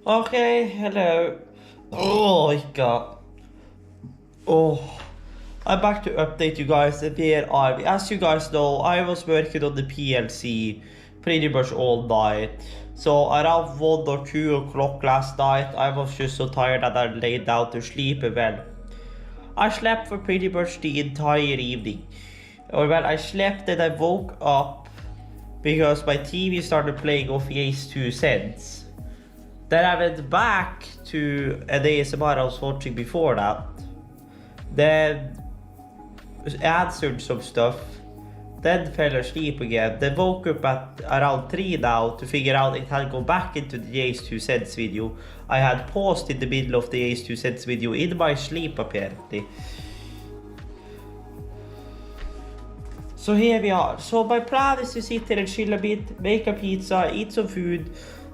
Okay, hello. Oh my god. Oh, I'm back to update you guys. And here as you guys know, I was working on the PLC pretty much all night. So around 1 or 2 o'clock last night, I was just so tired that I laid down to sleep. And well, I slept for pretty much the entire evening. Or well, I slept and I woke up because my TV started playing off Ace 2 cents. Then I went back to an ASMR I was watching before that. Then answered some stuff. Then fell asleep again. Then woke up at around 3 now to figure out it had gone back into the Ace 2 cents video. I had paused in the middle of the Ace 2 cents video in my sleep apparently. So here we are. So my plan is to sit here and chill a bit, make a pizza, eat some food,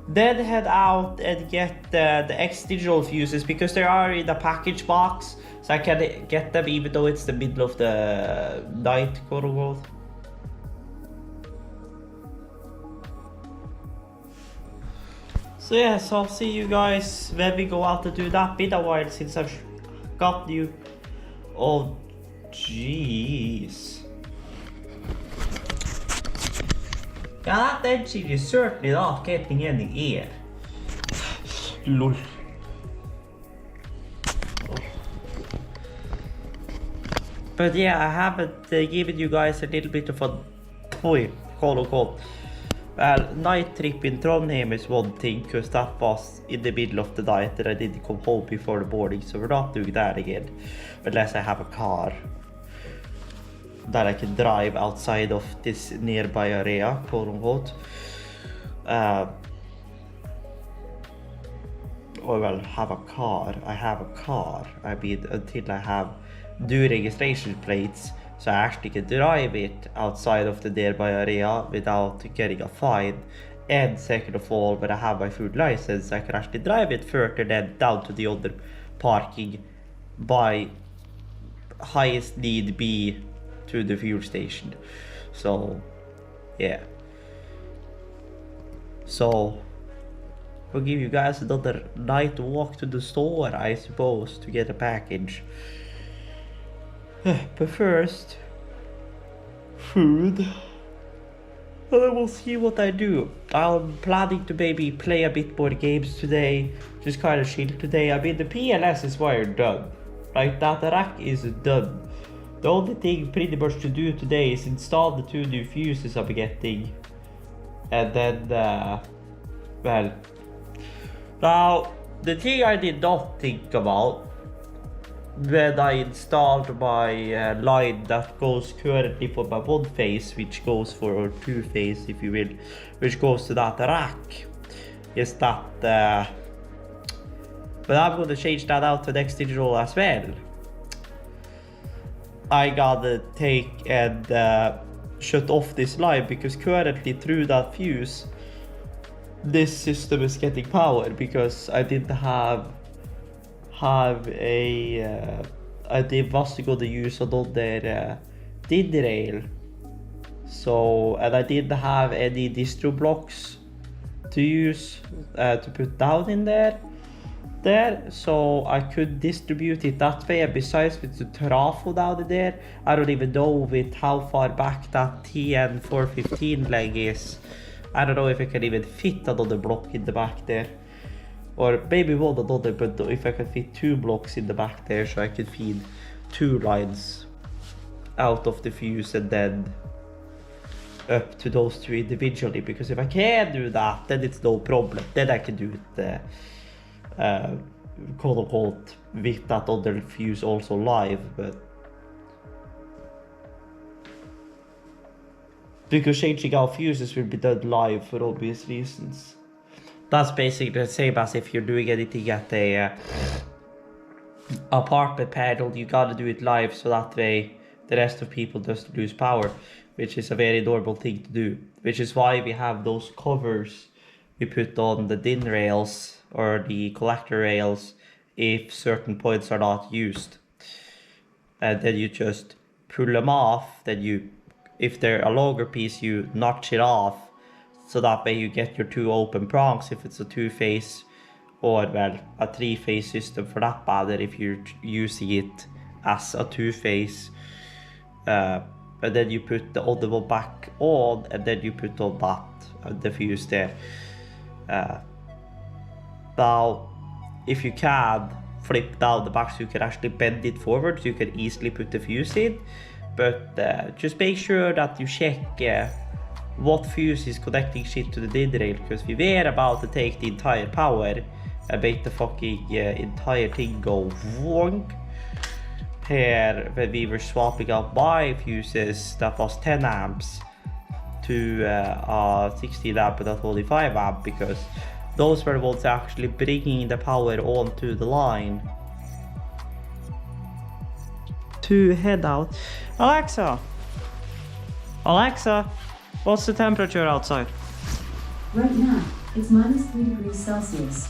then head out and get the Xdigital fuses because they are in the package box, so I can get them even though it's the middle of the night, quote unquote. So yeah, so I'll see you guys when we go out to do that. Been a while since I've got you. Oh jeez. Yeah, that engine is certainly not getting any air. Lol. But yeah, I haven't given you guys a little bit of a quote unquote. Well, night trip in Trondheim is one thing, because that was in the middle of the night and I didn't come home before the morning, so we're not doing that again. Unless I have a car that I can drive outside of this nearby area, quote unquote. Or well, have a car. I have a car. I mean, until I have new registration plates, so I actually can drive it outside of the nearby area without getting a fine. And second of all, when I have my full license, I can actually drive it further than down to the other parking by highest need be to the fuel station. So yeah, so we'll give you guys another night walk to the store, I suppose, to get a package. But first, food, and then we'll see what I do. I'm planning to maybe play a bit more games today, just kind of chill today. I mean, the PLS is wired done, like that rack is done. The only thing pretty much to do today is install the 2 new fuses I'm getting. And then, well, now the thing I did not think about when I installed my line that goes currently for my 1 phase, which goes for our 2 phase if you will, which goes to that rack, is that, but I'm going to change that out to Xdigital as well. I gotta take and shut off this line because currently through that fuse this system is getting power, because I didn't have a I was going to use another DIN rail, so, and I didn't have any distro blocks to use to put down in there, so I could distribute it that way. And besides, with the trafo down there, I don't even know with how far back that TN415 leg is. I don't know if I can even fit another block in the back there, or maybe one another, but if I can fit 2 blocks in the back there, so I could feed 2 lines out of the fuse and then up to those 2 individually. Because if I can do that, then it's no problem, then I can do it quote unquote with that other fuse also live. But because changing out fuses will be done live for obvious reasons. That's basically the same as if you're doing anything at a apartment panel. You gotta do it live, so that way the rest of people doesn't lose power, which is a very normal thing to do, which is why we have those covers we put on the DIN rails or the collector rails if certain points are not used, and then you just pull them off. Then you, if they're a longer piece, you notch it off, so that way you get your 2 open prongs if it's a 2 phase or well, a 3-phase system for that matter if you're using it as a 2-phase. And then you put the other one back on, and then you put on that the fuse there. Now, if you can flip down the back so you can actually bend it forward, so you can easily put the fuse in. But just make sure that you check what fuse is connecting shit to the DIN rail, because we were about to take the entire power and make the fucking entire thing go wrong. Here, when we were swapping out my fuses that was 10 amps to 16 amp and a 25 amp, because those were the ones actually bringing the power onto the line. To head out. Alexa! Alexa! What's the temperature outside? Right now, it's -3 degrees Celsius.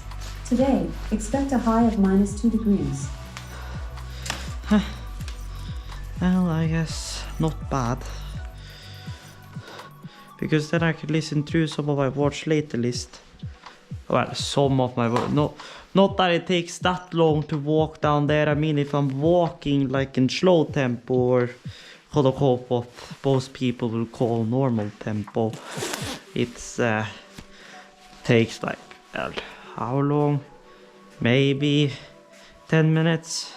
Today, expect a high of -2 degrees. Well, I guess not bad. Because then I could listen through some of my watch later list. Well, some of my not that it takes that long to walk down there. I mean, if I'm walking like in slow tempo, or what most people will call normal tempo, it's takes like how long? Maybe 10 minutes,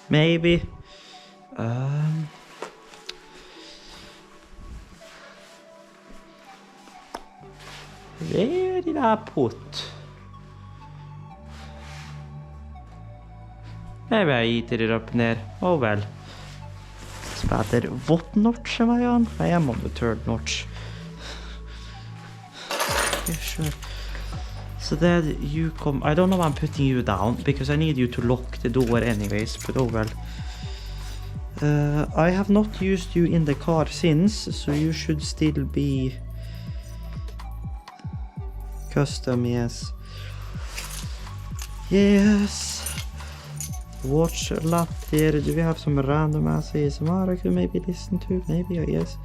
maybe. Where did I put? Maybe I eated it up in there. Oh well. It's better. What notch am I on? I am on the 3rd notch. Yeah, sure. So then you come. I don't know why I'm putting you down, because I need you to lock the door anyways, but oh well. I have not used you in the car since, so you should still be custom, yes. Yes. Watch a lot here. Do we have some random ass ASMR I could maybe listen to? Maybe, I guess.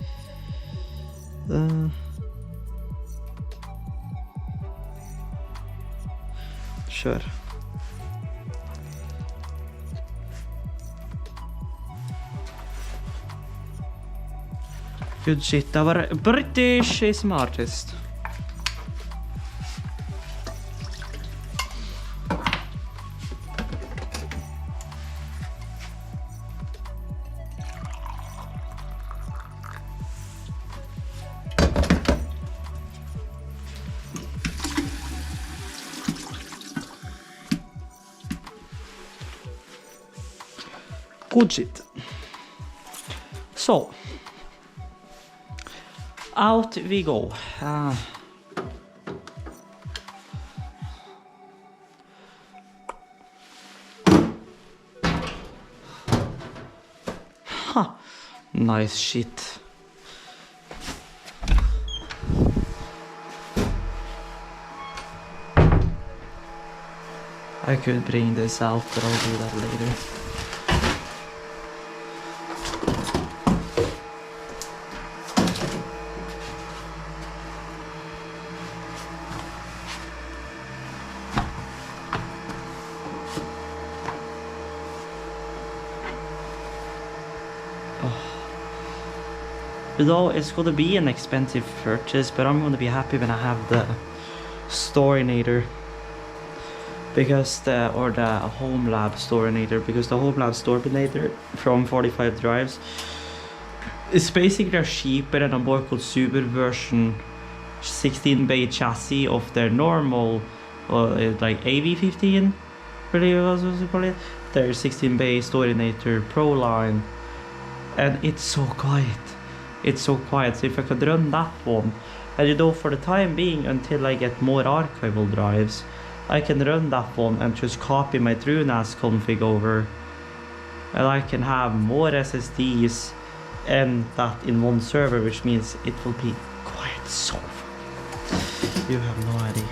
Sure. Good shit, det var British ASMR artist. Good shit. So, out we go. Nice shit. I could bring this out, but I'll do that later. Though it's going to be an expensive purchase, but I'm going to be happy when I have the Storinator, because the Home Lab Storinator, because the Home Lab Storinator from 45 drives is basically a cheaper and a more consumer version 16 bay chassis of their normal like AV15, really was to call it, their 16 bay Storinator Pro line, and it's so quiet. It's so quiet, so if I could run that one, and you know, for the time being, until I get more archival drives, I can run that one and just copy my TrueNAS config over, and I can have more SSDs and that in one server, which means it will be quiet so far. You have no idea.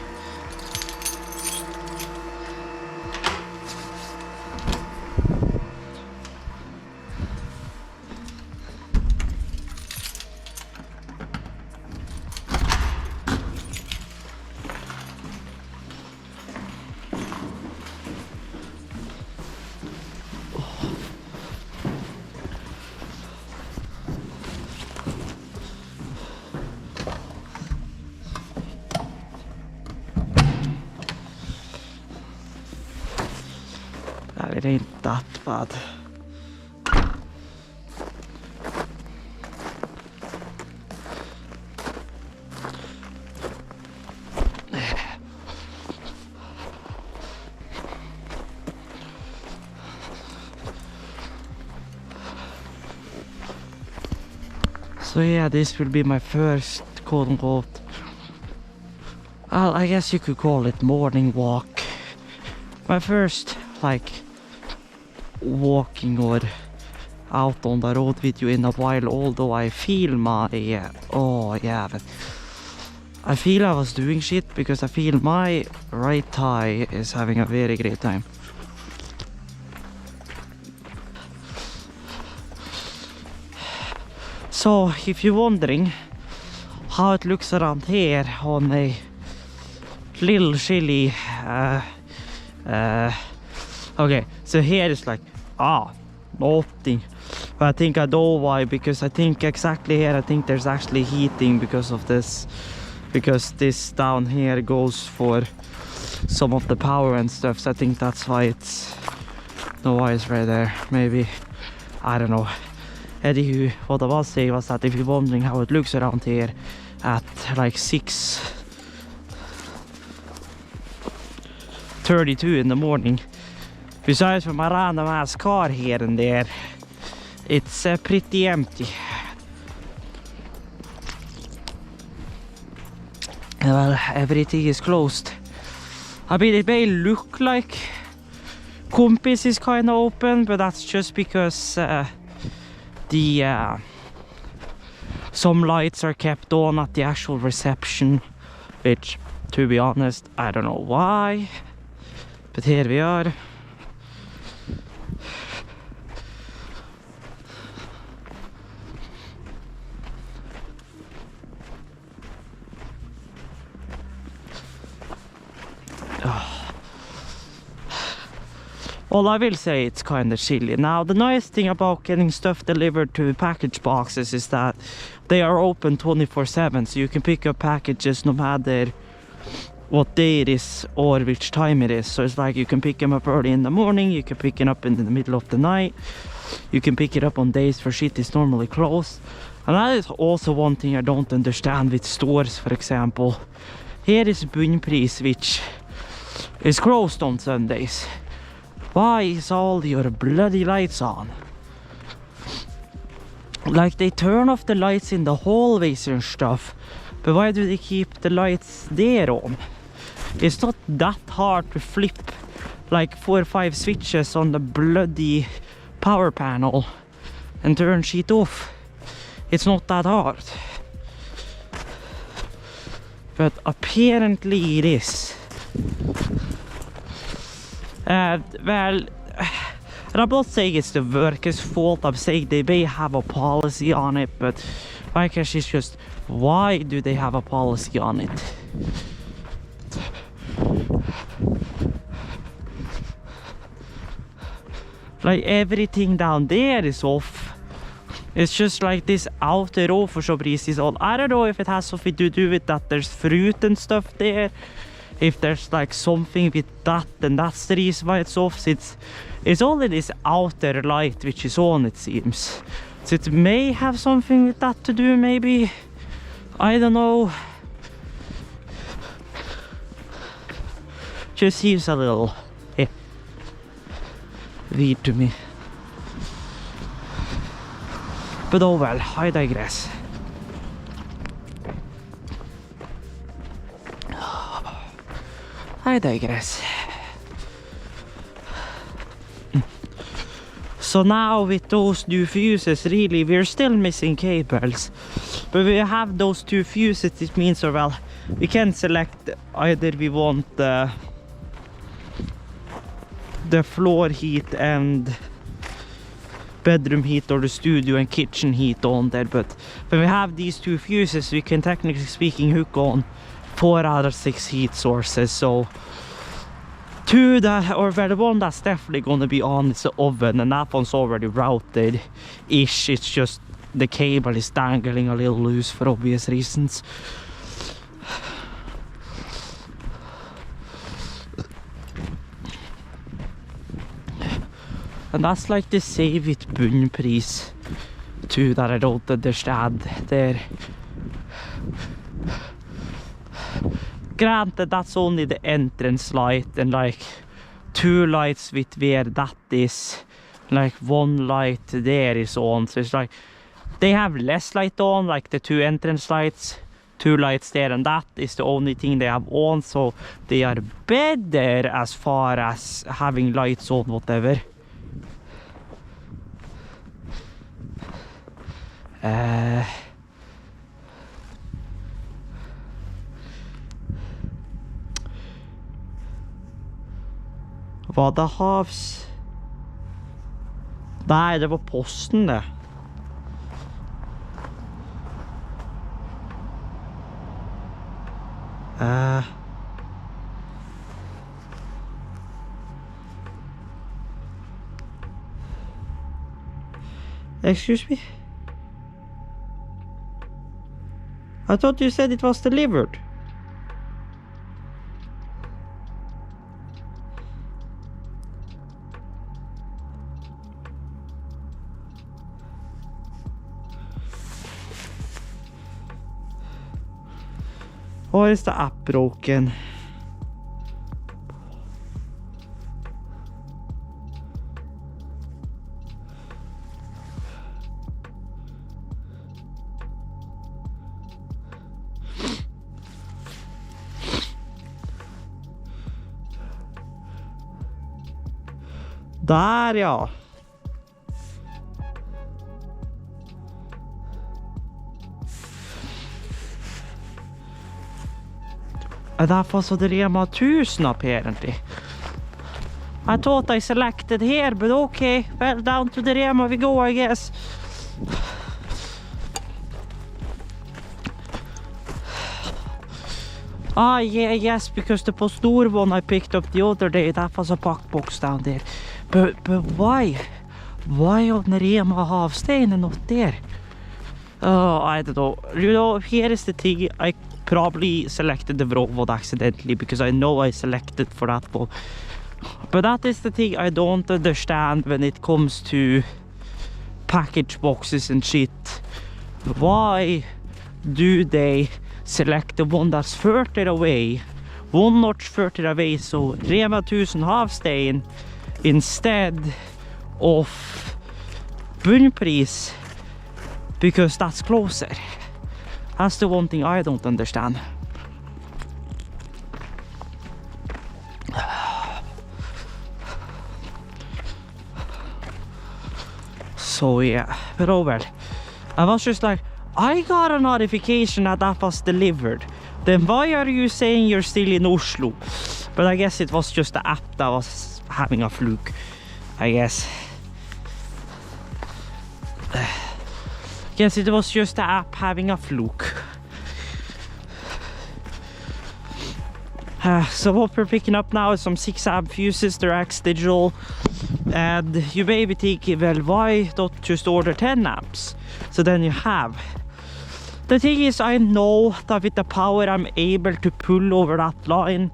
well, it ain't that bad. So yeah, this will be my first quote-unquote, well, I guess you could call it morning walk. My first like walking or out on the road with you in a while, although I feel my oh yeah, but I feel I was doing shit because I feel my right thigh is having a very great time. So if you're wondering how it looks around here on a little chilly okay, so here is like nothing, but I think I know why, because I think exactly here I think there's actually heating because of this, because this down here goes for some of the power and stuff, so I think that's why it's no ice right there, maybe, I don't know. Anywho, what I was saying was that if you're wondering how it looks around here at like 6:32 in the morning, besides for my random ass car here and there, it's pretty empty. Well, everything is closed. I mean, it may look like Compass is kind of open, but that's just because some lights are kept on at the actual reception, which, to be honest, I don't know why, but here we are. Well, I will say it's kind of chilly. Now, the nice thing about getting stuff delivered to package boxes is that they are open 24/7, so you can pick up packages no matter what day it is or which time it is. So it's like you can pick them up early in the morning, you can pick it up in the middle of the night, you can pick it up on days where shit is normally closed. And that is also one thing I don't understand with stores, for example. Here is Bunnpris, which is closed on Sundays. Why is all your bloody lights on? Like, they turn off the lights in the hallways and stuff, but why do they keep the lights there on? It's not that hard to flip like 4 or 5 switches on the bloody power panel and turn shit off. It's not that hard. But apparently it is. Well, I'm not saying it's the workers' fault. I'm saying they may have a policy on it, but my question is just, why do they have a policy on it? Like, everything down there is off. It's just like this outer row for some reason is on. I don't know if it has something to do with that there's fruit and stuff there. If there's like something with that, then that's the reason why it's off. It's only this outer light which is on, it seems. So it may have something with that to do, maybe. I don't know. Just seems a little weird to me. But oh well, I digress. I digress. So now with those new fuses, really, we're still missing cables. But we have those 2 fuses, it means, or well, we can select either we want the floor heat and bedroom heat, or the studio and kitchen heat on there. But when we have these 2 fuses, we can technically speaking hook on 4 out of 6 heat sources. So 2 that, or well, the one that's definitely gonna be on is the oven, and that one's already routed ish. It's just the cable is dangling a little loose for obvious reasons. And that's like the save it bunnpris too that I don't understand there. Granted, that's only the entrance light, and like 2 lights with where that is, like 1 light there is on, so it's like they have less light on, like the 2 entrance lights, 2 lights there, and that is the only thing they have on, so they are better as far as having lights on, whatever. Var det havs? Nei, det var posten det. Excuse me? I thought you said it was delivered. Or is the app broken? Där ja. That was the Rema 1000 apparently. I thought I selected here, but okay. Well, down to the Rema we go, I guess. Ah, yeah, yes, because the Postur one I picked up the other day, that was a pack box down there. But why? Why on the Rema Havstein and not there? Oh, I don't know. You know, here is the thing. I probably selected the wrong one accidentally, because I know I selected for that one. But that is the thing I don't understand when it comes to package boxes and shit. Why do they select the one that's further away, 1 notch further away, so Rema 1000 Havstein instead of bunnpris, because that's closer? That's the one thing I don't understand. So yeah, but oh well. I was just like, I got a notification that was delivered. Then why are you saying you're still in Oslo? But I guess it was just the app that was having a fluke, I guess. Yes, it was just the app having a fluke. So what we're picking up now is some 6 amp fuses, they're Xdigital. And you maybe think, well, why not just order 10 amps? So then you have. The thing is, I know that with the power I'm able to pull over that line,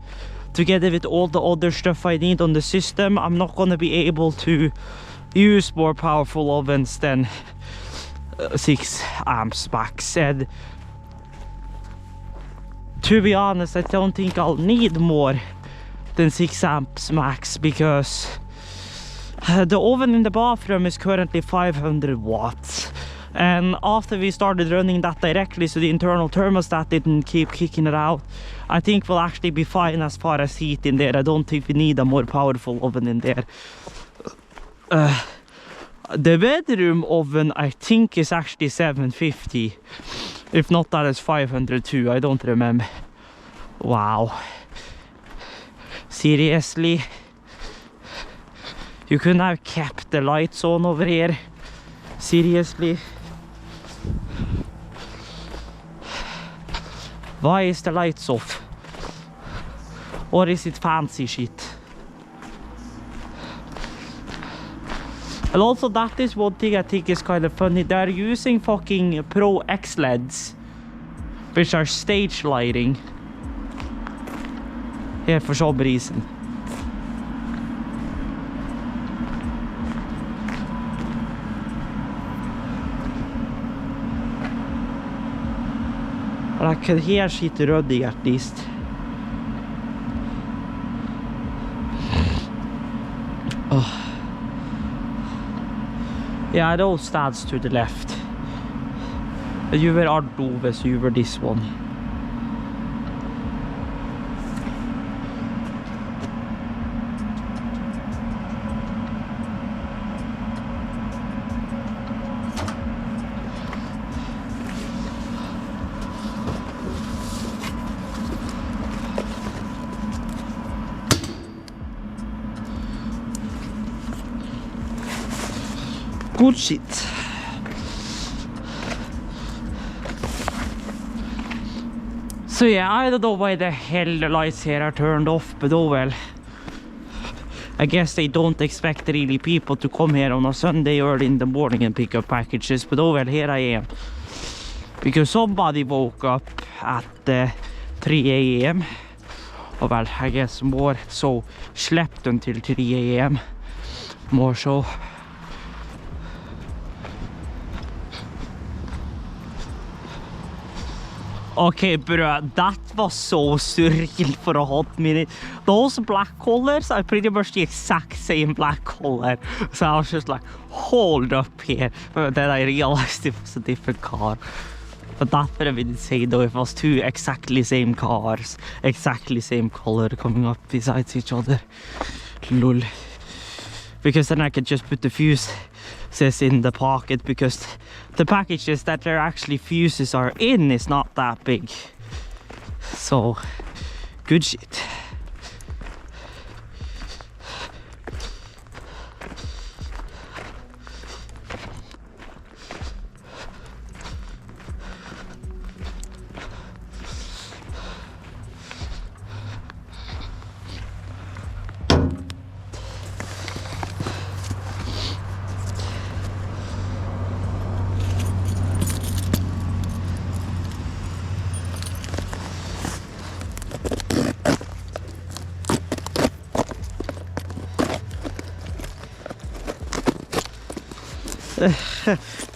together with all the other stuff I need on the system, I'm not going to be able to use more powerful ovens than 6 amps max. And to be honest, I don't think I'll need more than 6 amps max, because the oven in the bathroom is currently 500 watts. And after we started running that directly, so the internal thermostat didn't keep kicking it out, I think we'll actually be fine as far as heat in there. I don't think we need a more powerful oven in there. The bedroom oven I think is actually 750. If not, that is 500 too, I don't remember. Wow. Seriously? You couldn't have kept the lights on over here? Seriously? Why is the lights off? Or is it fancy shit? And also, that is one thing I think is kind of funny. They're using fucking Pro X LEDs, which are stage lighting. Yeah, for some reason. I could hear shit running at least. Oh. Yeah, those stands to the left. You were Arnt Ove, so you were this one. Good shit. So yeah, I don't know why the hell the lights here are turned off, but oh well. I guess they don't expect really people to come here on a Sunday early in the morning and pick up packages, but oh well, here I am. Because somebody woke up at 3 a.m. Oh well, I guess more so slept until 3 a.m. More so. Okay, bro, that was so surreal for a hot minute. Those black colors are pretty much the exact same black color. So I was just like, hold up here. But then I realized it was a different car. But that would have been insane though, if it was two exactly same cars, exactly same color coming up besides each other. Lol. Because then I could just put the fuses in the pocket, because the packages that there actually fuses are in is not that big. So good shit.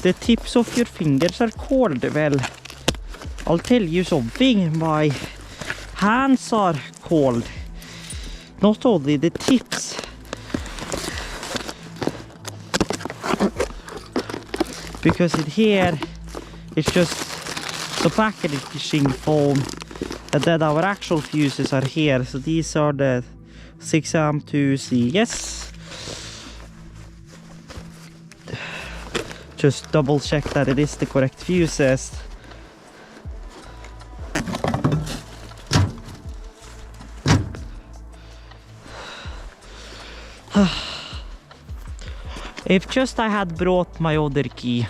The tips of your fingers are cold. Well, I'll tell you something, my hands are cold. Not only the tips. Because in here, it's just the packaging foam. And then our actual fuses are here. So these are the 6 amp to CS. Just double check that it is the correct fuses. If just I had brought my other key.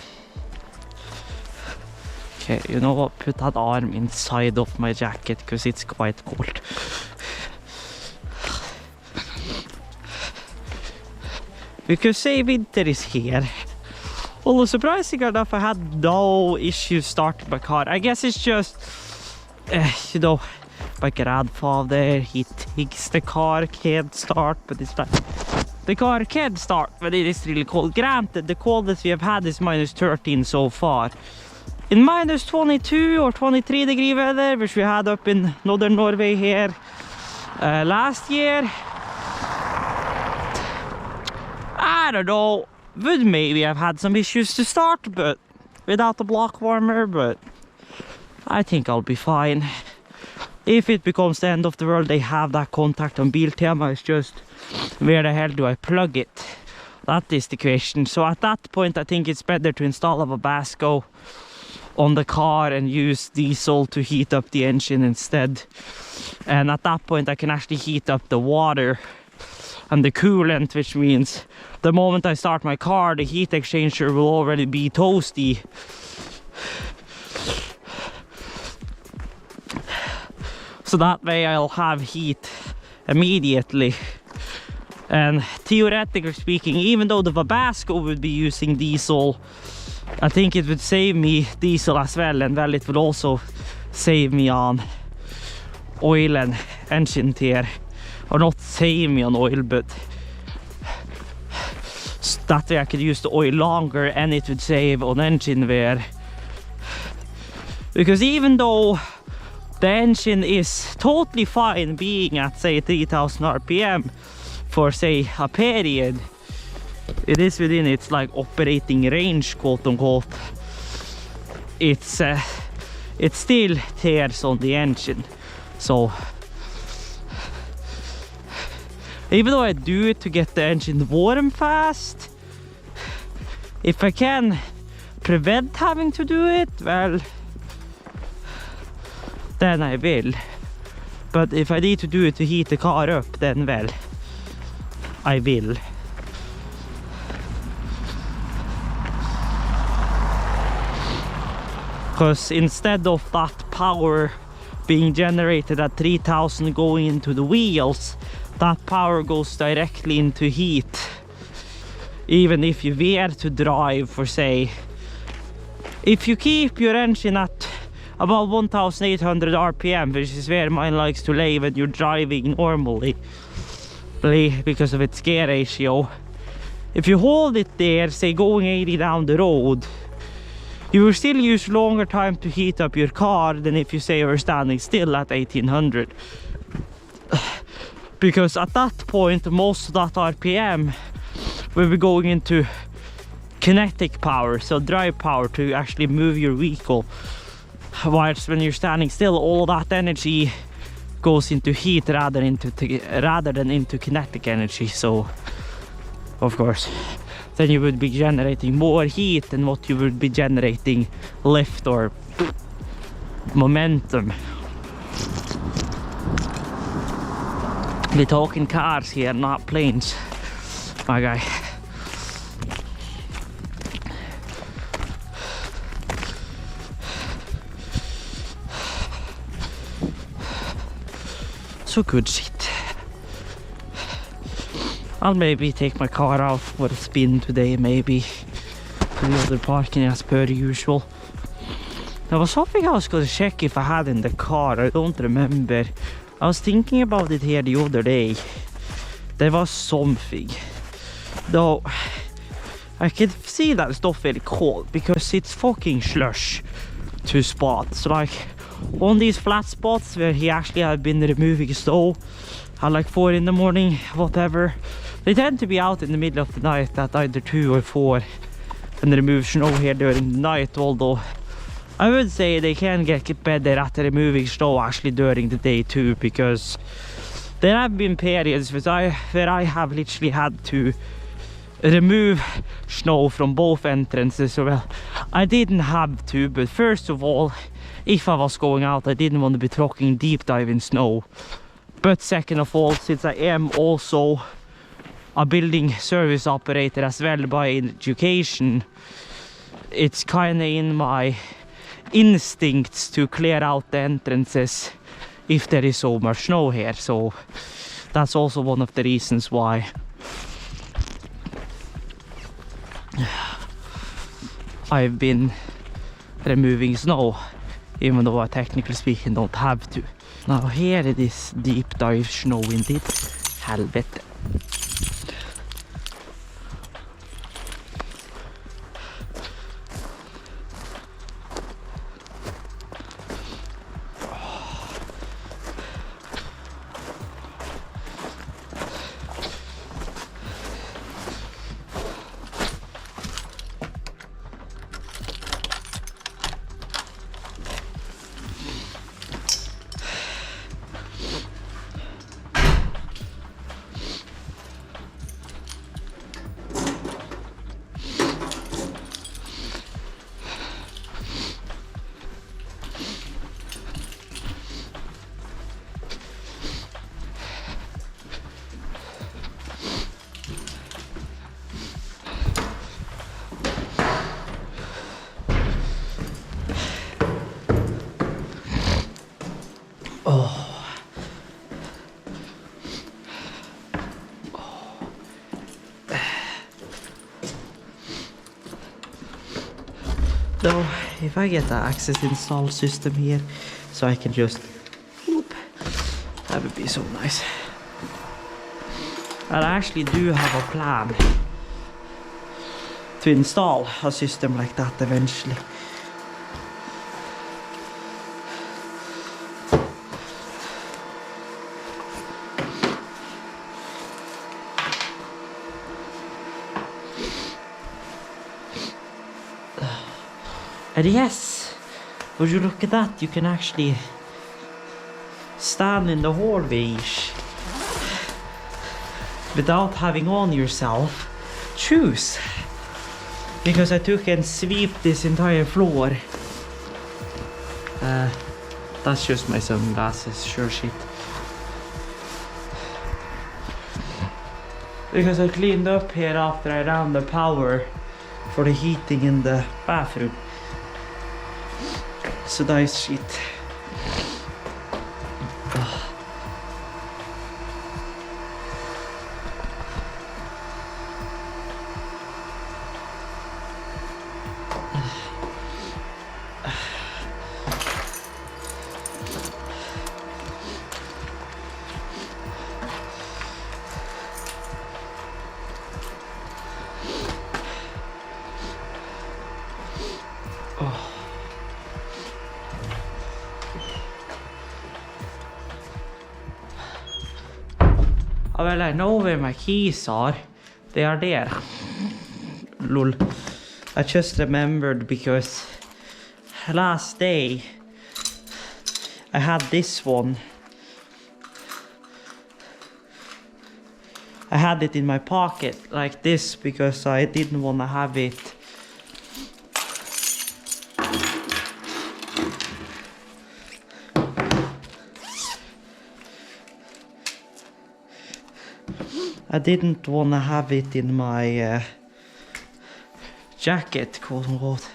Okay, you know what? Put that arm inside of my jacket because it's quite cold. Because say winter is here. Although surprisingly enough, I had no issues starting my car. I guess it's just, you know, my grandfather, he thinks the car can't start, but it's like, the car can start, but it is really cold. Granted, the coldest we have had is -13 so far. In -22 or 23 degree weather, which we had up in northern Norway here last year, I don't know. Would maybe have had some issues to start, but without the block warmer, but I think I'll be fine. If it becomes the end of the world, they have that contact on Biltema. It's just, where the hell do I plug it? That is the question. So at that point, I think it's better to install a Vasco on the car and use diesel to heat up the engine instead. And at that point, I can actually heat up the water and the coolant, which means the moment I start my car, the heat exchanger will already be toasty. So that way I'll have heat immediately. And theoretically speaking, even though the Vasco would be using diesel, I think it would save me diesel as well, and well, it would also save me on oil and engine tear. Or not save me on oil, but that way I could use the oil longer and it would save on engine wear. Because even though the engine is totally fine being at say 3000 RPM for say a period. It is within its like operating range, quote unquote. It still tears on the engine. So even though I do it to get the engine warm fast, if I can prevent having to do it, well, then I will. But if I need to do it to heat the car up, then well, I will. Because instead of that power being generated at 3000 going into the wheels, that power goes directly into heat. Even if you were to drive for say, if you keep your engine at about 1800 RPM, which is where mine likes to lay when you're driving normally, because of its gear ratio, if you hold it there, say going 80 down the road, you will still use longer time to heat up your car than if you say you were standing still at 1800. Because at that point, most of that RPM will be going into kinetic power, so drive power to actually move your vehicle. Whilst when you're standing still, all that energy goes into heat rather than into kinetic energy. So, of course, then you would be generating more heat than what you would be generating lift or momentum. We're talking cars here, not planes, my guy. So good shit. I'll maybe take my car out for a spin today, maybe to the other parking as per usual. There was something I was going to check if I had in the car, I don't remember. I was thinking about it here the other day. There was something. Though I can see that it's not very cold because it's fucking slush to spots. Like on these flat spots where he actually had been removing snow at like 4 in the morning, whatever. They tend to be out in the middle of the night at either 2 or 4 and remove snow here during the night, although I would say they can get better at removing snow actually during the day too, because there have been periods where I have literally had to remove snow from both entrances. So well, I didn't have to, but first of all, if I was going out, I didn't want to be trucking deep dive in snow. But second of all, since I am also a building service operator as well by education, it's kind of in my instincts to clear out the entrances if there is so much snow here. So that's also one of the reasons why I've been removing snow, even though I technically speaking don't have to. Now here it is deep dive snow indeed. Helvete. Though, if I get the access install system here, so I can just, whoop, that would be so nice. And I actually do have a plan to install a system like that eventually. And yes, would you look at that? You can actually stand in the hallway without having on yourself shoes. Because I took and swept this entire floor. That's just my sunglasses, sure shit. Because I cleaned up here after I ran the power for the heating in the bathroom. So nice shit. Well, I know where my keys are. They are there. Lol. I just remembered because last day I had this one. I had it in my pocket like this because I didn't want to have it in my jacket, quote unquote.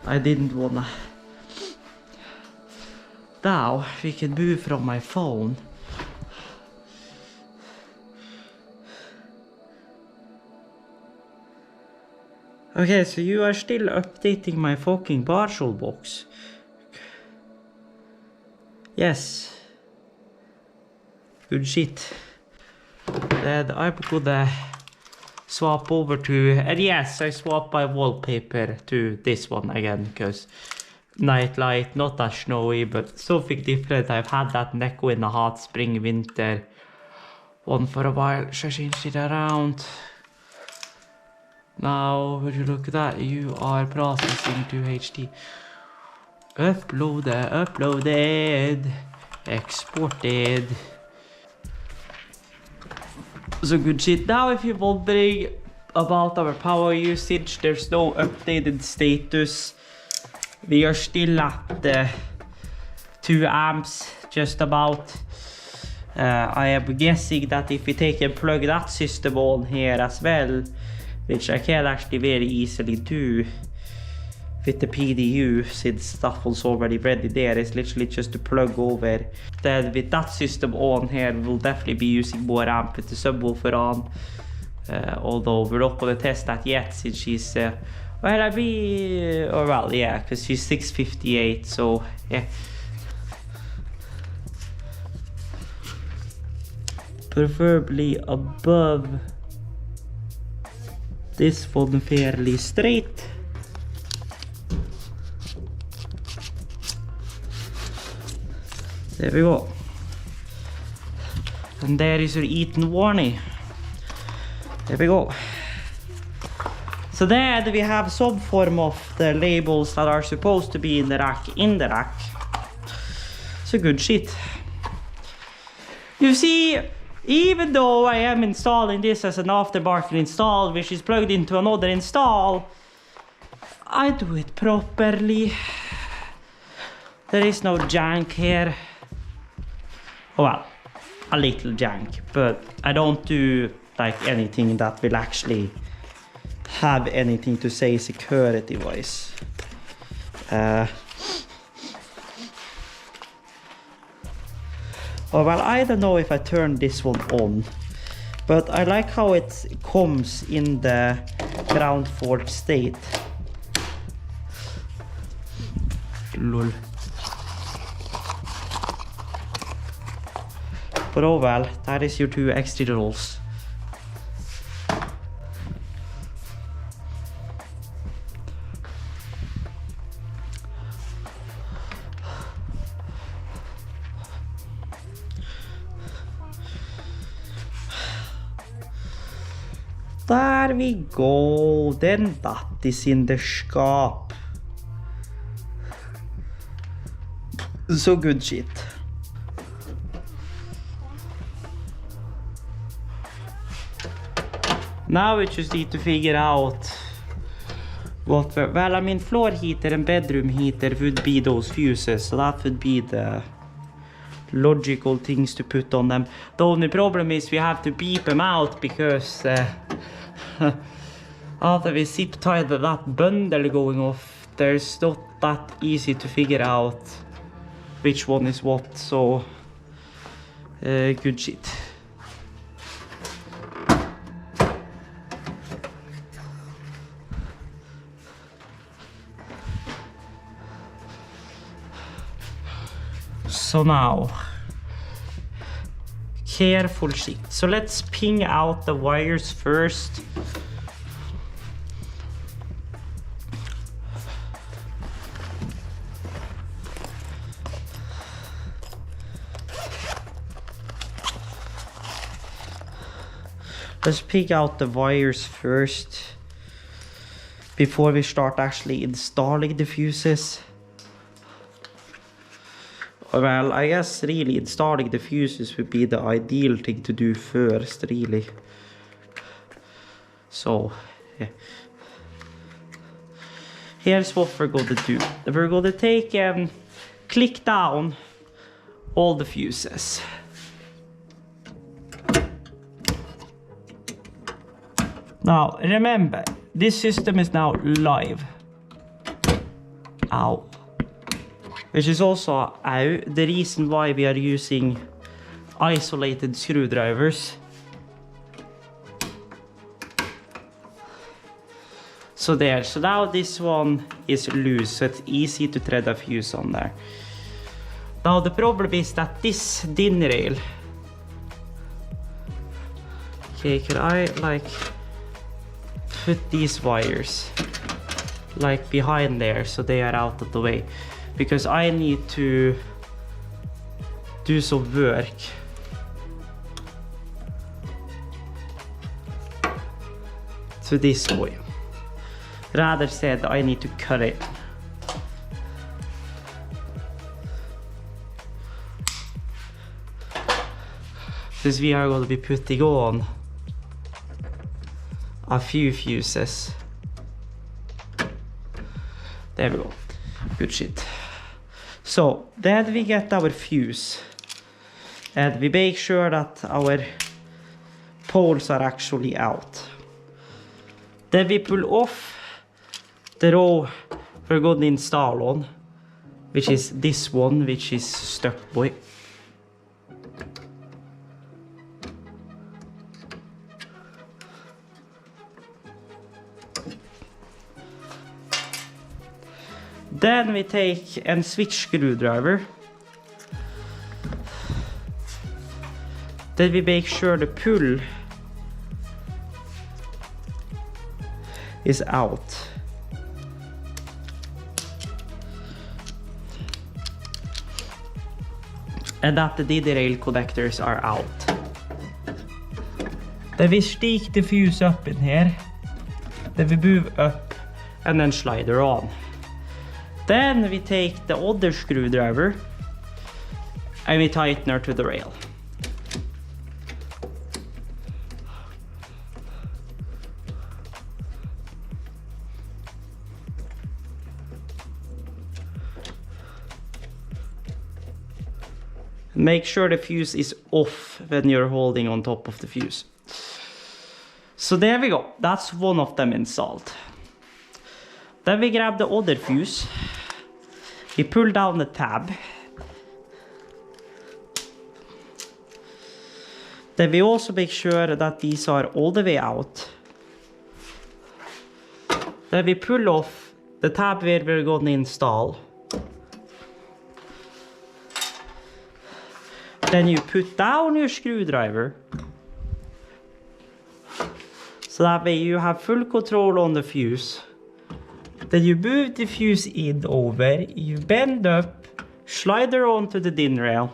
I didn't wanna. Now we can move from my phone. Okay, so you are still updating my fucking parcel box. Yes. Good shit. Then I'm gonna swap over to, and yes, I swap my wallpaper to this one again, because night light, not that snowy, but something different. I've had that Neko in the hot spring winter one for a while, so I changed it around. Now, would you look at that? You are processing to HD. Uploaded, exported. So good shit. Now if you're wondering about our power usage, there's no updated status. We are still at 2 amps, just about. I am guessing that if we take and plug that system on here as well, which I can actually very easily do with the PDU, since that was already ready there, it's literally just to plug over. Then with that system on here, we'll definitely be using more amp with the subwoofer on. Although we're not going to test that yet, since she's, because she's 658, so yeah. Preferably above this one fairly straight. There we go. And there is your Eaton warning. There we go. So there we have some form of the labels that are supposed to be in the rack. So good shit. You see, even though I am installing this as an aftermarket install, which is plugged into another install, I do it properly. There is no jank here. Well, a little jank, but I don't do like anything that will actually have anything to say security wise. Oh, well, I don't know if I turn this one on, but I like how it comes in the ground fault state. Lol. But oh well, that is your 2 Xdigitals. There we go. Then that is in the skap. So good shit. Now we just need to figure out what, well, I mean, floor heater and bedroom heater would be those fuses, so that would be the logical things to put on them. The only problem is we have to beep them out because after we zip tied that bundle going off, there's not that easy to figure out which one is what, so good shit. So now, careful shit. So let's ping out the wires first. Let's ping out the wires first before we start actually installing the fuses. Well, I guess really installing the fuses would be the ideal thing to do first, really. So, yeah. Here's what we're going to do. We're going to take and click down all the fuses. Now, remember, this system is now live. Ow. Which is also the reason why we are using isolated screwdrivers. So there, so now this one is loose, so it's easy to thread a fuse on there. Now the problem is that this DIN rail, okay, could I like put these wires like behind there so they are out of the way? Because I need to do some work to this way. Rather said, I need to cut it. Since we are going to be putting on a few fuses. There we go. Good shit. So then we get our fuse and we make sure that our poles are actually out. Then we pull off the row we're going to install on, which is this one, which is stuck boy. Then we take and switch screwdriver. Then we make sure the pull is out. And that the DD rail connectors are out. Then we stick the fuse up in here. Then we move up and then slide her on. Then we take the other screwdriver and we tighten her to the rail. Make sure the fuse is off when you're holding on top of the fuse. So there we go, that's one of them installed. Then we grab the other fuse, we pull down the tab. Then we also make sure that these are all the way out. Then we pull off the tab where we're going to install. Then you put down your screwdriver. So that way you have full control on the fuse. Then you move the fuse in over, you bend up, slide her onto the DIN rail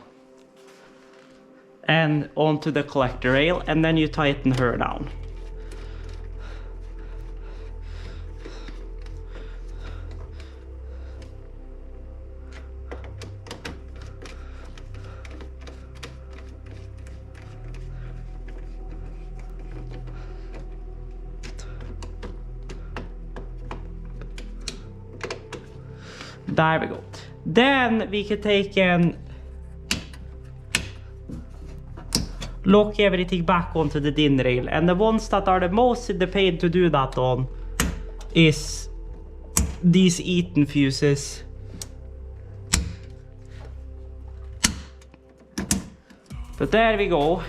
and onto the collector rail, and then you tighten her down. there we go. Then we can take and lock everything back onto the DIN rail, and the ones that are the most in the pain to do that on is these Eaton fuses. But there we go.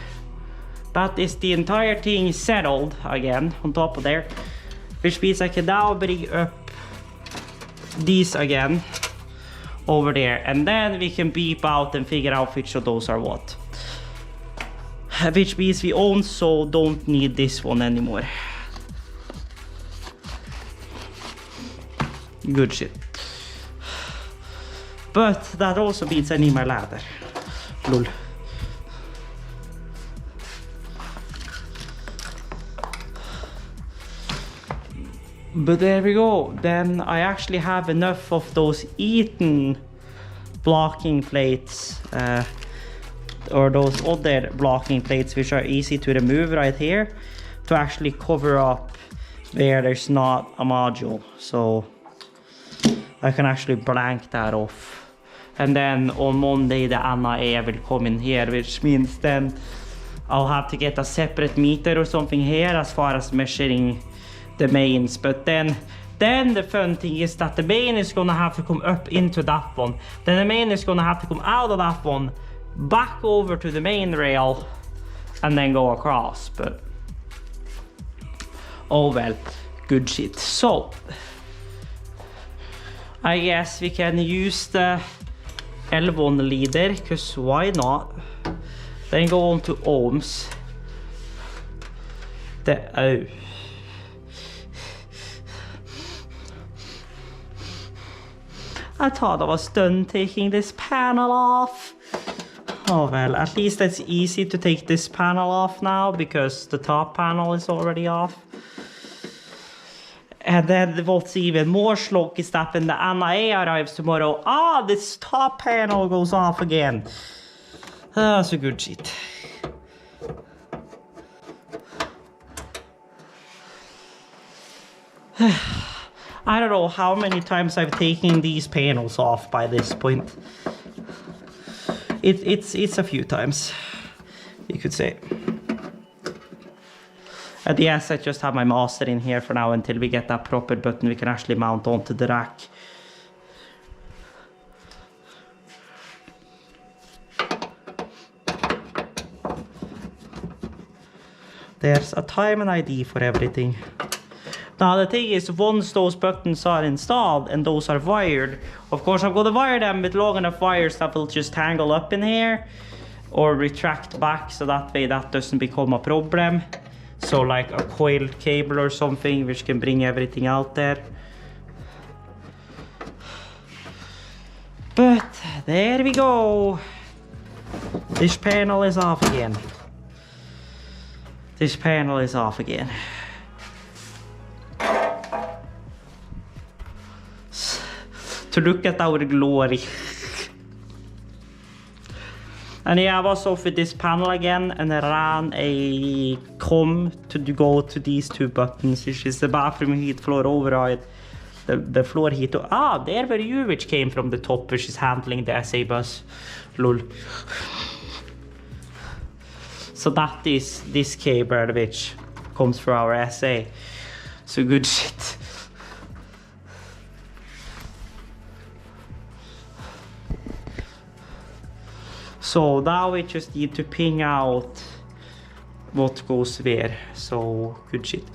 That is the entire thing settled again on top of there, which means I can now bring up these again over there, and then we can beep out and figure out which of those are what. Which means we also don't need this one anymore. Good shit. But that also means I need my ladder. Lol. But there we go. Then I actually have enough of those Eaton blocking plates, or those other blocking plates which are easy to remove right here, to actually cover up where there's not a module. So I can actually blank that off. And then on Monday the NAE will come in here, which means then I'll have to get a separate meter or something here as far as measuring the mains. But then the fun thing is that the main is gonna have to come up into that one. Then the main is gonna have to come out of that one, back over to the main rail, and then go across. But oh well, good shit. So I guess we can use the L1 leader, because why not? Then go on to ohms. I thought I was done taking this panel off. Oh well, at least it's easy to take this panel off now, because the top panel is already off. And then what's even more slog is that when the NAE arrives tomorrow, this top panel goes off again. That's a good shit. I don't know how many times I've taken these panels off by this point. It's a few times, you could say. And yes, I just have my master in here for now until we get that proper button we can actually mount onto the rack. There's a time and ID for everything. Now the thing is, once those buttons are installed and those are wired, of course I'm going to wire them with long enough wires that will just tangle up in here or retract back, so that way that doesn't become a problem. So like a coiled cable or something which can bring everything out there. But there we go. This panel is off again. This panel is off again. To look at our glory. And yeah, I was off with this panel again, and I ran a COM to go to these two buttons, which is the bathroom heat, floor override, the floor heat. There were you, which came from the top, which is handling the SA bus. Lol. So that is this cable which comes for our SA. So good shit. So now we just need to ping out what goes where. So good shit.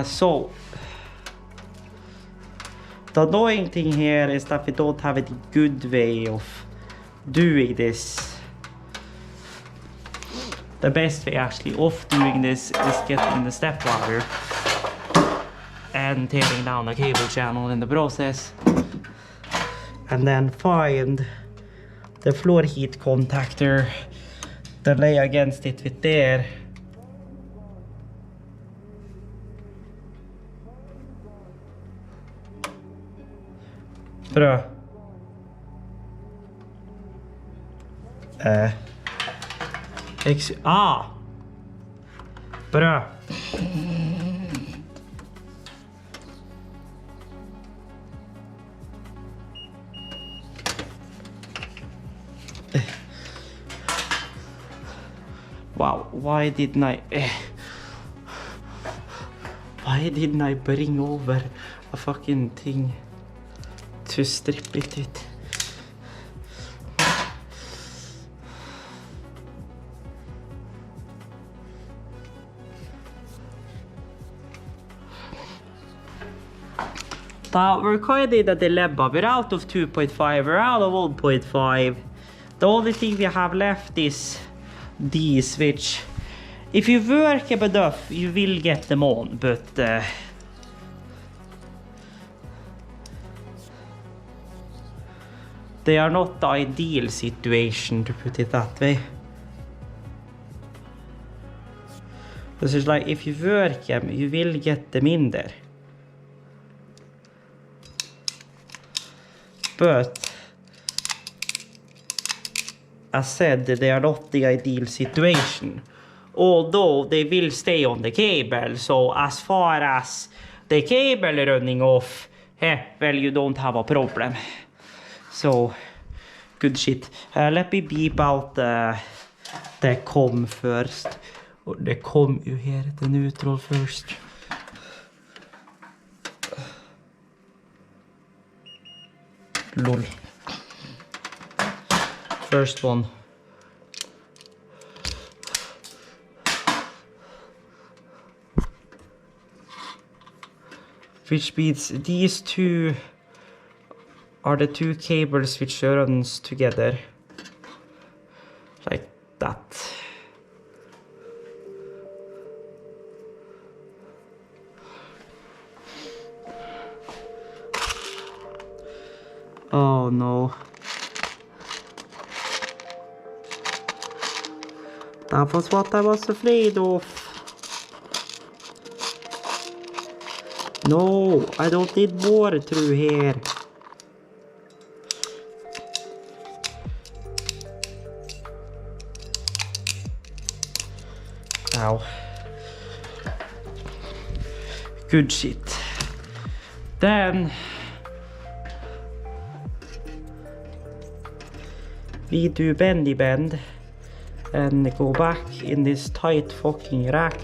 So the annoying thing here is that we don't have a good way of doing this. The best way actually of doing this is getting the stepladder and tearing down the cable channel in the process, and then find the floor heat contactor, then lay against it with there. Bra. Bra. Wow, why didn't I bring over a fucking thing to strip it with? We're kind of in a dilemma. We're out of 2.5, we're out of 1.5. The only thing we have left is these, which if you work enough, you will get them on, but they are not the ideal situation, to put it that way. This is like, if you work them, you will get them in there. But as said, they are not the ideal situation. Although they will stay on the cable, so as far as the cable running off, well, you don't have a problem. So, good shit. Let me beep out the com first. Och det kom ju här, the neutral first. Lol. First one. Which means these two are the two cables which runs together. Like that. Oh no. That was what I was afraid of. No, I don't need more through here. Ow. Good shit. Then we do bendy bend and go back in this tight fucking rack.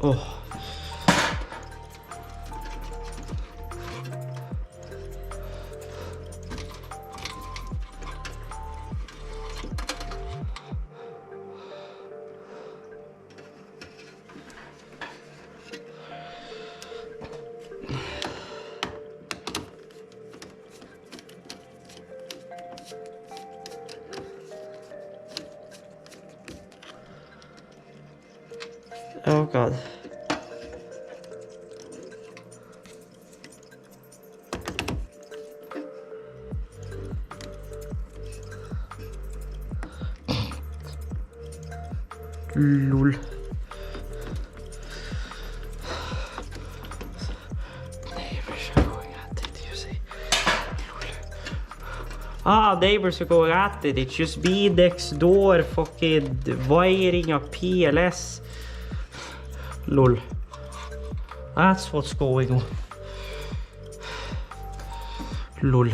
Oh. Oh god. Lol. Neighbors are going at it, you see. Lol. Ah, neighbors are going at it. It's just me next door fucking wiring a PLS. Lol. That's what's going on. Lol.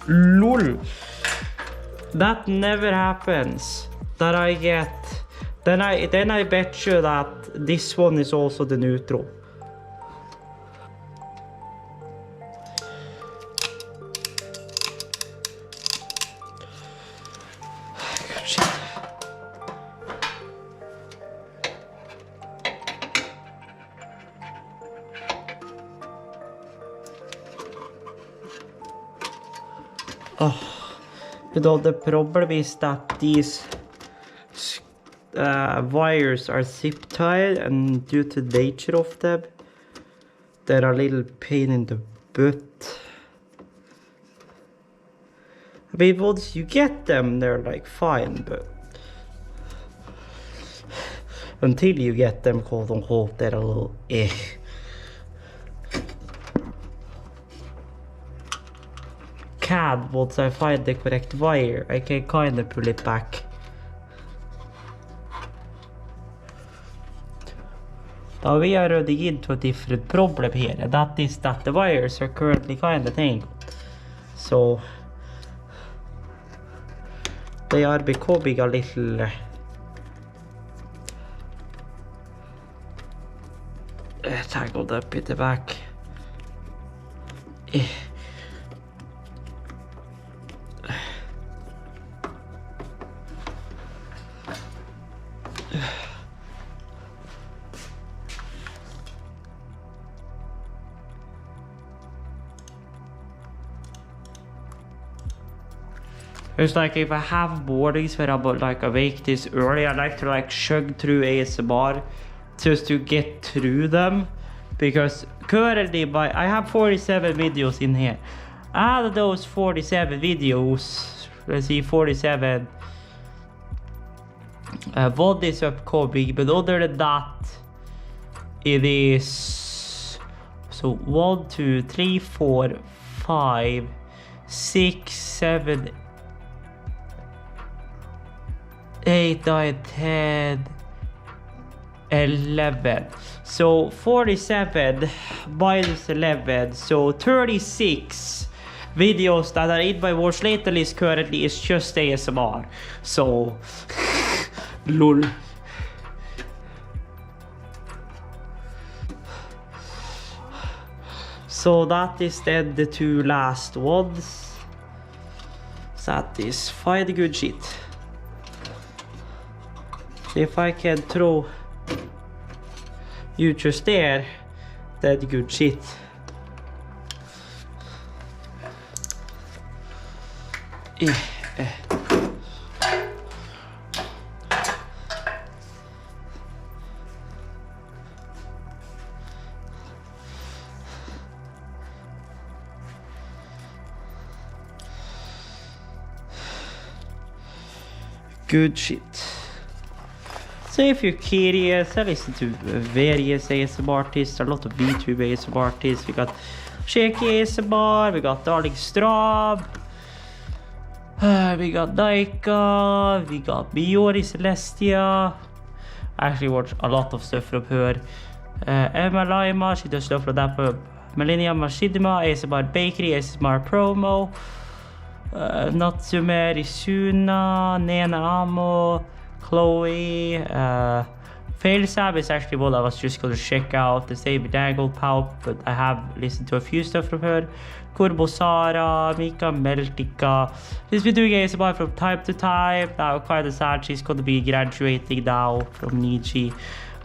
Lol. That never happens. That I get. Then I bet you that this one is also the neutral. Good shit. Oh, you know, the problem is that these wires are zip tied, and due to the nature of them, they're a little pain in the butt. I mean, once you get them, they're like fine, but until you get them, quote unquote, they're a little eh. CAD, once I find the correct wire, I can kind of pull it back. Now we are running into a different problem here, and that is that the wires are currently kind of tangled. So they are becoming a little tangled up in the back. It's like if I have mornings where I'm like awake this early, I like to like chug through ASMR just to get through them, because currently I have 47 videos in here. Out of those 47 videos, let's see, 47 one is upcoming, but other than that it is so 1, 2, 3, 4, 5, 6, 7, 8, 9, 10, 11. So 47 minus 11, so 36 videos that are in my watch later list currently is just ASMR. So lol. So that is then the 2 last ones. Satisfied, good shit. If I can throw you just there, that good shit. Good shit. So if you're curious, I listen to various ASMR artists, a lot of YouTube ASMR artists. We got Shaky ASMR, we got Darling Straub, we got Naika, we got Biori Celestia. I actually watch a lot of stuff from her. Emma Lima, she does stuff from that. Millennium Mashidima, ASMR Bakery, ASMR Promo, Natsume Risuna, Nena Amo, Chloe, Failsab is actually what I was just going to check out. The same Dangle Pulp, but I have listened to a few stuff from her. Kurbo Sara, Mika Meltika. She's been doing ASMR from time to time. Now kind of sad she's going to be graduating now from Nietzsche.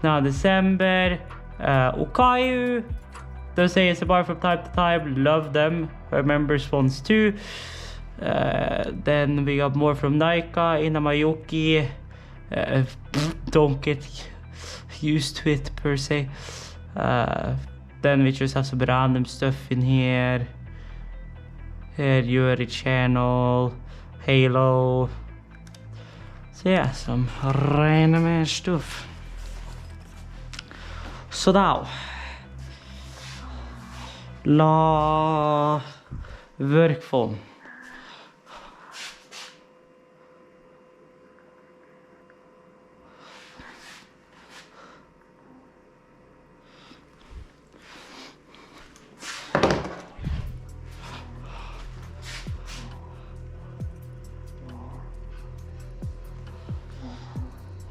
Now December, Ukayu does ASMR from time to time. Love them. Her members ones too. Then we got more from Naika, Inamayuki. Don't get used to it per se. Then we just have some random stuff in here. Here, Yuri channel, Halo. So yeah, some random stuff. Så da la workphone.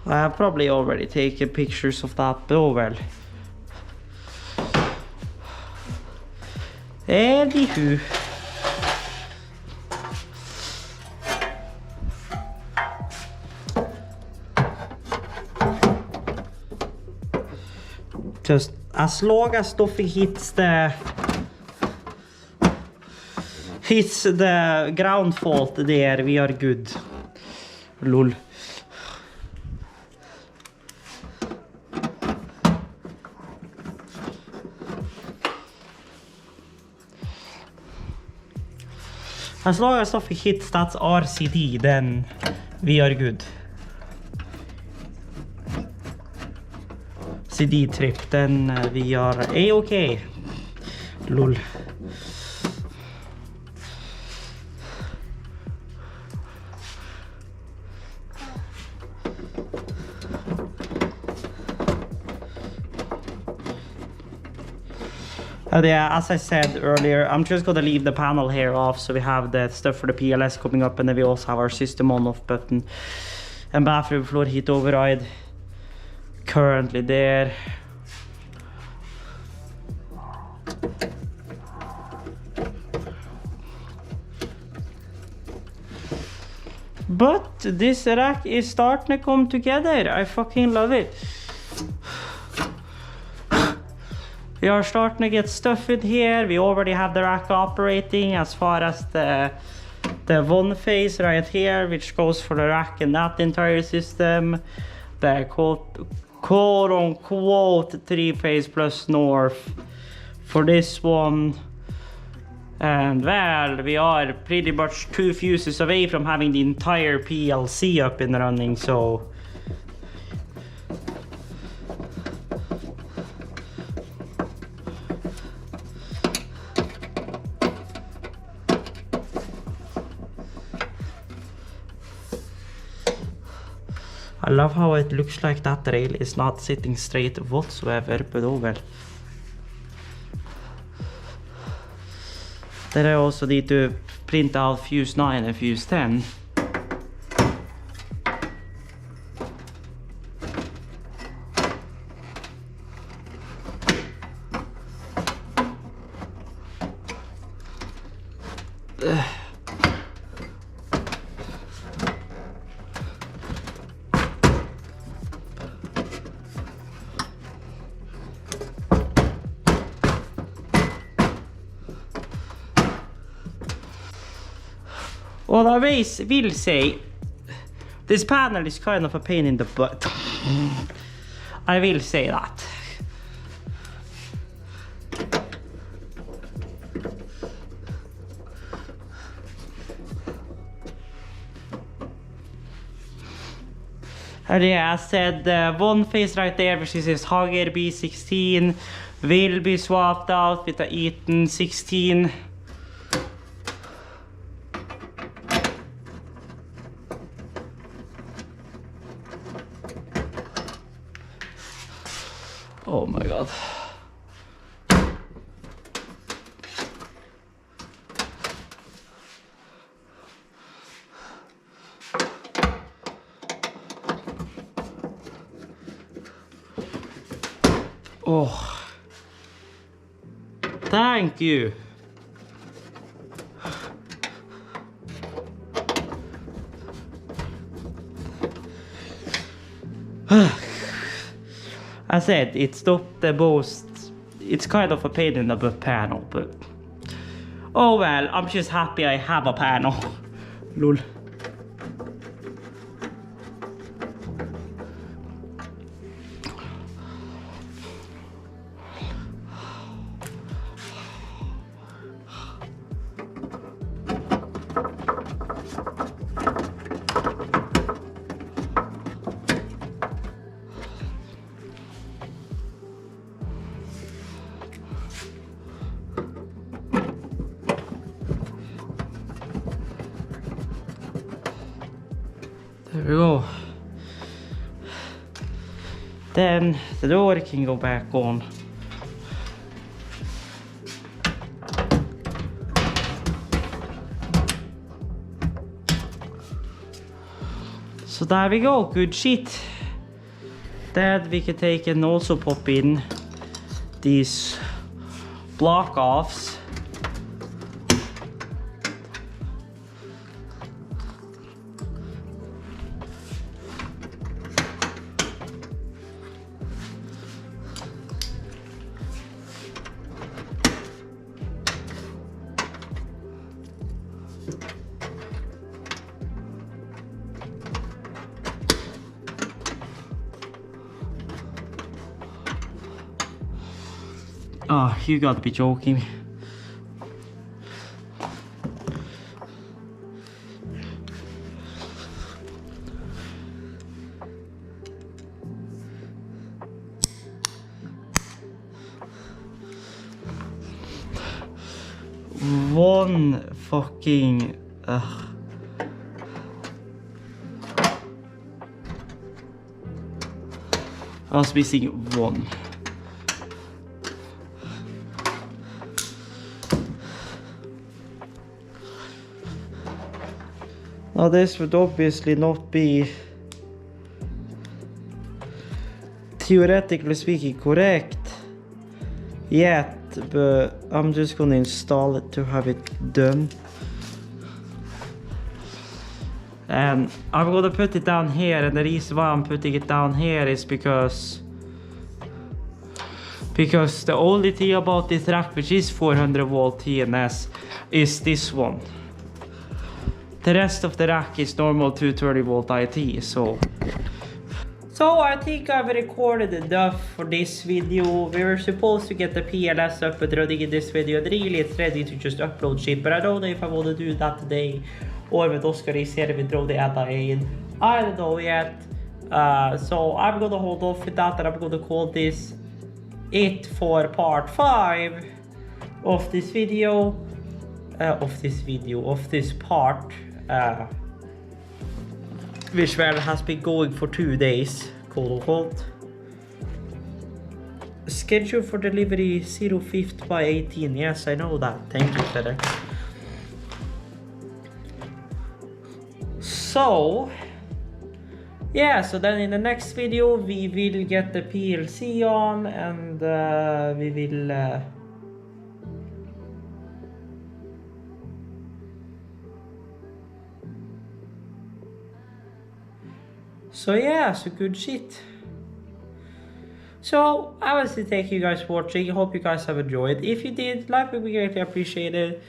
I have probably already taken pictures of that, but oh well. Anywho. Just as long as nothing hits the ground fault there, we are good. Lol. As long as stuff hits that's RCD, then we are good. CD trip, then we are A-okay. Lol. Yeah, as I said earlier, I'm just gonna leave the panel here off so we have the stuff for the PLS coming up, and then we also have our system on-off button and bathroom floor heat override currently there. But this rack is starting to come together. I fucking love it. We are starting to get stuff in here. We already have the rack operating as far as the one phase right here, which goes for the rack and that entire system. The quote unquote 3-phase plus north for this one. And well, we are pretty much 2 fuses away from having the entire PLC up and running, so I love how it looks like that rail is not sitting straight whatsoever, but oh well. Then I also need to print out fuse 9 and fuse 10. What I will say, this panel is kind of a pain in the butt. I will say that. And yeah, I said one phase right there, which is this Hager B16, will be swapped out with the Eaton 16. Oh my god. Oh. Thank you. I said it's not the most, it's kind of a pain in the butt panel, but oh well, I'm just happy I have a panel. Lol. There we go. Then the door can go back on. So there we go, good shit. Then we can take and also pop in these block offs. Oh, you gotta be joking. one fucking... I was missing one. Now this would obviously not be theoretically speaking correct yet, but I'm just gonna install it to have it done. And I'm gonna put it down here, and the reason why I'm putting it down here is because the only thing about this rack, which is 400 volt TNS, is this one. The rest of the rack is normal 230 volt IT, so I think I've recorded enough for this video. We were supposed to get the PLS up and running in this video, and really it's ready to just upload shit, but I don't know if I want to do that today or when Oscar is here we throw the ADA in. I don't know yet. So I'm gonna hold off with that, and I'm gonna call this it for part 5 of this video. Of this part. Which has been going for 2 days, quote unquote. Schedule for delivery 05th by 18. Yes, I know that. Thank you, FedEx. So, yeah, so then in the next video we will get the PLC on, and we will so yeah, so good shit. So I want to thank you guys for watching. I hope you guys have enjoyed. If you did, like would be greatly appreciated.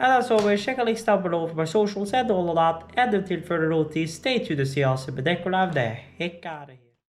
And as always, check the links down below for my socials and all of that. And until further notice, stay tuned to see us, but they could have the heck out of here.